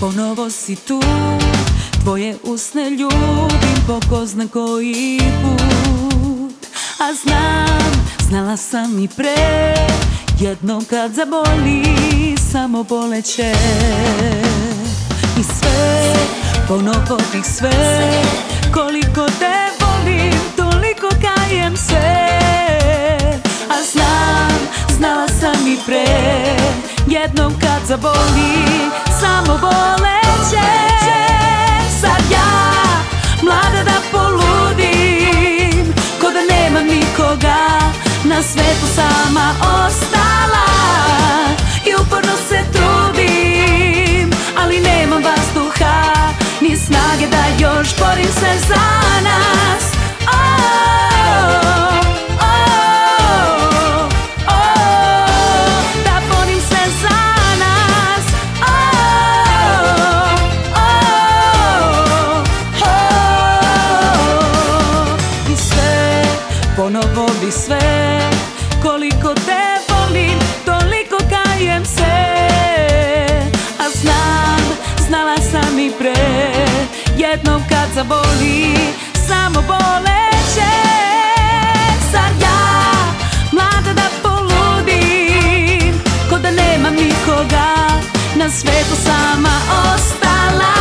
Ponovo si tu, tvoje usne ljubim po ko zna koji put. A znam, znala sam i pre, jednom kad zaboli samo boleće. I sve, ponovo bih sve, koliko te volim, toliko kajem se. A znam, znala sam i pre, jednom kad zaboli samo boleće. Sad ja, mlada da poludim, ko da nemam nikoga, na svetu sama ostala. I uporno se trudim, ali nemam vazduha, ni snage da još borim se za nas. Da borim se za nas. I sve, ponovo bi sve, koliko te volim, toliko kajem se. A znam, znala sam i pre, jednom kad zaboli samo boleće. Sad ja, mlada da poludim, ko da nemam nikoga, na svetu sama ostala.